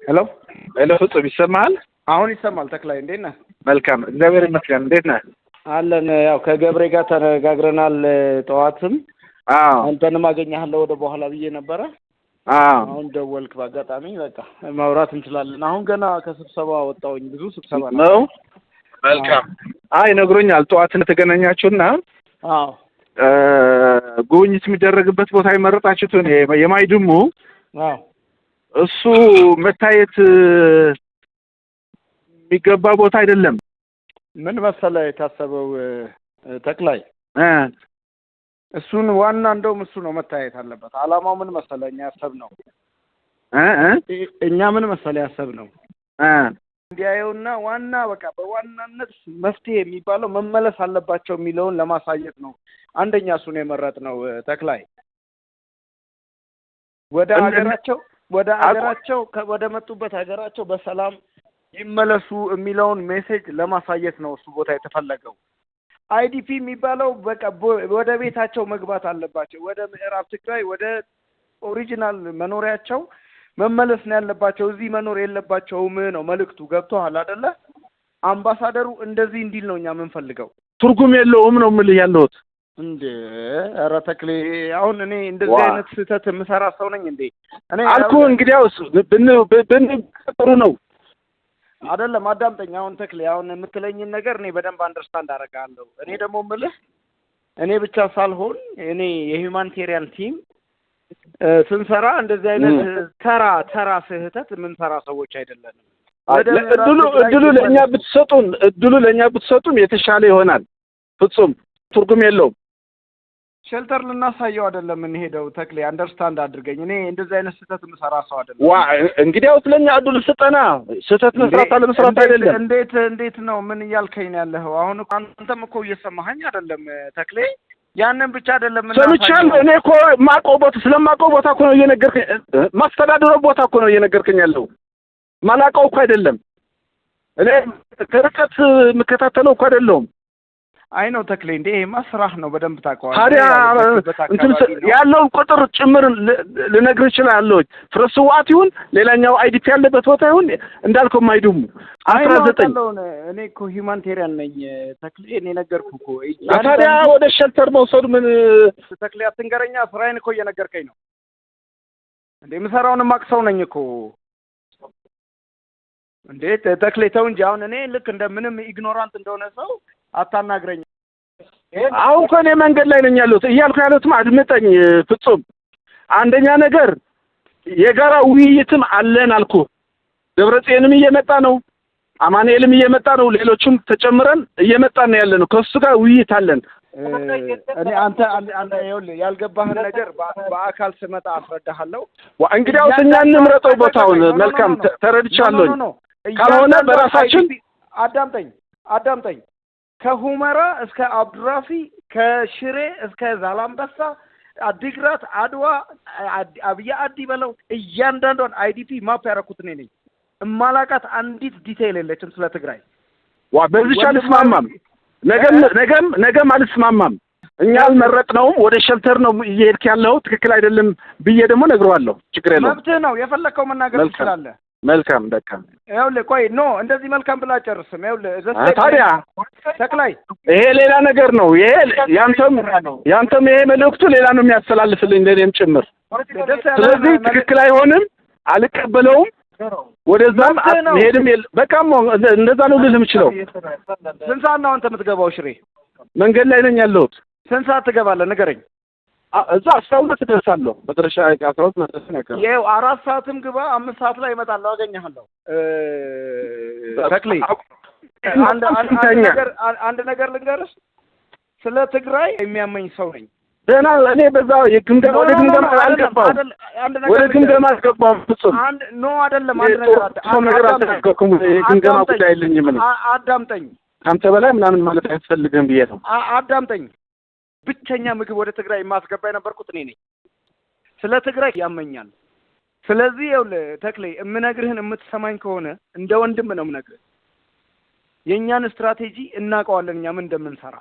ሄሎ ሄሎ ፍጹም ይሰማል? አሁን ይሰማል። ተክላይ እንዴት ነህ? መልካም እግዚአብሔር ይመስገን። እንዴት ነህ? አለን። ያው ከገብሬ ጋር ተነጋግረናል። ጠዋትም አንተንም አገኘሃለሁ ወደ በኋላ ብዬ ነበረ። አሁን ደወልክ በአጋጣሚ። በቃ ማውራት እንችላለን። አሁን ገና ከስብሰባ ወጣሁኝ። ብዙ ስብሰባ ነው። መልካም ነግሮኛል። ጠዋት ተገናኛችሁና ጉብኝት የሚደረግበት ቦታ የመረጣችሁት የማይድሙ እሱ መታየት የሚገባ ቦታ አይደለም። ምን መሰለህ የታሰበው ተክላይ እሱን ዋና እንደውም እሱ ነው መታየት አለበት። አላማው ምን መሰለህ እኛ ያሰብነው ምን መሰለህ ያሰብነው እንዲያየውና ዋና በቃ በዋናነት መፍትሄ የሚባለው መመለስ አለባቸው የሚለውን ለማሳየት ነው። አንደኛ እሱን የመረጥነው ተክላይ ወደ ሀገራቸው ወደ መጡበት ሀገራቸው በሰላም ይመለሱ የሚለውን ሜሴጅ ለማሳየት ነው እሱ ቦታ የተፈለገው። አይዲፒ የሚባለው በቃ ወደ ቤታቸው መግባት አለባቸው። ወደ ምዕራብ ትግራይ ወደ ኦሪጂናል መኖሪያቸው መመለስ ነው ያለባቸው። እዚህ መኖር የለባቸውም ነው መልእክቱ። ገብቶሃል አይደለ? አምባሳደሩ እንደዚህ እንዲል ነው እኛ የምንፈልገው። ትርጉም የለውም ነው የምልህ ያለሁት። እንዴ ኧረ ተክሌ አሁን እኔ እንደዚህ አይነት ስህተት የምሰራ ሰው ነኝ እንዴ? እኔ አልኩህ እንግዲያውስ ጥሩ ነው አይደለም። አዳምጠኝ። አሁን ተክሌ አሁን የምትለኝን ነገር እኔ በደንብ አንደርስታንድ አደርጋለሁ። እኔ ደግሞ የምልህ እኔ ብቻ ሳልሆን እኔ የሂውማኒቴሪያን ቲም ስንሰራ እንደዚህ አይነት ተራ ስህተት የምንሰራ ሰዎች አይደለንም። እድሉ ለእኛ ብትሰጡን የተሻለ ይሆናል። ፍጹም ትርጉም የለውም። ሼልተር ልናሳየው አይደለም የምንሄደው ተክሌ፣ አንደርስታንድ አድርገኝ። እኔ እንደዚህ አይነት ስህተት የምሰራ ሰው አይደለም። እንግዲያውስ ለእኛ እድሉ ስጠና። ስህተት መስራት አለመስራት አይደለም። እንዴት ነው? ምን እያልከኝ ነው ያለኸው? አሁን አንተም እኮ እየሰማኸኝ አይደለም ተክሌ። ያንን ብቻ አይደለም ሰምቻለሁ። እኔ እኮ ስለማውቀው ቦታ እኮ ነው እየነገርከኝ። ማስተዳደረው ቦታ እኮ ነው እየነገርከኝ ያለው። ማላውቀው እኮ አይደለም። እኔ ከርቀት የምከታተለው እኮ አይደለሁም። አይ ነው ተክሌ፣ እንዴ ይሄማ ስራህ ነው፣ በደንብ ታውቀዋለህ። ታዲያ ያለውን ቁጥር ጭምር ልነግርህ እችላለሁ። ፍረስዋት ይሁን ሌላኛው አይዲፒ ያለበት ቦታ ይሁን እንዳልከው ማይዱም 19 እኔ እኮ ሂውማኒቴሪያን ነኝ ተክሌ። እኔ ነገርኩህ እኮ። ታዲያ ወደ ሸልተር መውሰዱ ምን ተክሌ? አትንገረኛ። ስራዬን እኮ እየነገርከኝ ነው እንዴ። የምሰራውን ማቅሰው ነኝ እኮ እንዴ ተክሌ። ተው እንጂ አሁን እኔ ልክ እንደምንም ኢግኖራንት እንደሆነ ሰው አታናግረኝ። አሁን እኮ እኔ መንገድ ላይ ነኝ ያለሁት እያልኩ ያለሁትም አድምጠኝ ፍጹም። አንደኛ ነገር የጋራ ውይይትም አለን አልኩ። ደብረጽዮንም እየመጣ ነው፣ አማኑኤልም እየመጣ ነው፣ ሌሎችም ተጨምረን እየመጣን ነው ያለነው። ከእሱ ጋር ውይይት አለን። እኔ አንተ ይኸውልህ ያልገባህን ነገር በአካል ስመጣ አስረዳሃለሁ። እንግዲያውስ እኛ እንምረጠው ቦታውን። መልካም ተረድቻለሁ። ካልሆነ በራሳችን አዳምጠኝ። ከሁመራ እስከ አብዱራፊ፣ ከሽሬ እስከ ዛላምበሳ፣ አዲግራት፣ አድዋ፣ አብያ አዲ በለው እያንዳንዷን አይዲፒ ማፕ ያደረኩት እኔ ነኝ። እማላቃት አንዲት ዲቴይል የለችም ስለ ትግራይ። በዚህ አልስማማም። ነገም አልስማማም። እኛ አልመረጥነውም። ወደ ሸልተር ነው እየሄድክ ያለው። ትክክል አይደለም ብዬ ደግሞ ነግረዋለሁ። ችግር የለውም። መብትህ ነው። የፈለከው መናገር ትችላለህ። መልካም በቃ ይኸውልህ፣ ቆይ እንደዚህ መልካም ብላ ጨርስም። ይኸውልህ ታዲያ ተክላይ ይሄ ሌላ ነገር ነው። ይሄ ያንተም ይሄ መልእክቱ ሌላ ነው የሚያስተላልፍልኝ ለእኔም ጭምር። ስለዚህ ትክክል አይሆንም፣ አልቀበለውም። ወደዛም ሄድም በቃም እንደዛ ነው ልልህ የምችለው። ስንት ሰዓት ነው አንተ የምትገባው ሽሬ? መንገድ ላይ ነኝ ያለሁት። ስንት ሰዓት ትገባለህ ንገረኝ። እዛ 12 እደርሳለሁ። መድረሻ 12 መድረስ ነው። ይኸው 4 ሰዓትም ግባ 5 ሰዓት ላይ እመጣለሁ፣ አገኘሃለሁ። ተክሌ አንድ ነገር ልንገርህ፣ ስለ ትግራይ የሚያመኝ ሰው ነኝ። ደህና እኔ በዛ ወደ ግምገማ አልገባሁም። ፍጹም አይደለም። የግምገማ ጉዳይ የለኝም። አዳምጠኝ። ከአንተ በላይ ምናምን ማለት አያስፈልግም ብዬ ነው። አዳምጠኝ። ብቸኛ ምግብ ወደ ትግራይ የማስገባ የነበርኩት እኔ ነኝ። ስለ ትግራይ ያመኛል። ስለዚህ ይኸውልህ ተክሌ፣ የምነግርህን የምትሰማኝ ከሆነ እንደ ወንድም ነው የምነግርህ። የእኛን ስትራቴጂ እናውቀዋለን እኛ ምን እንደምንሰራ።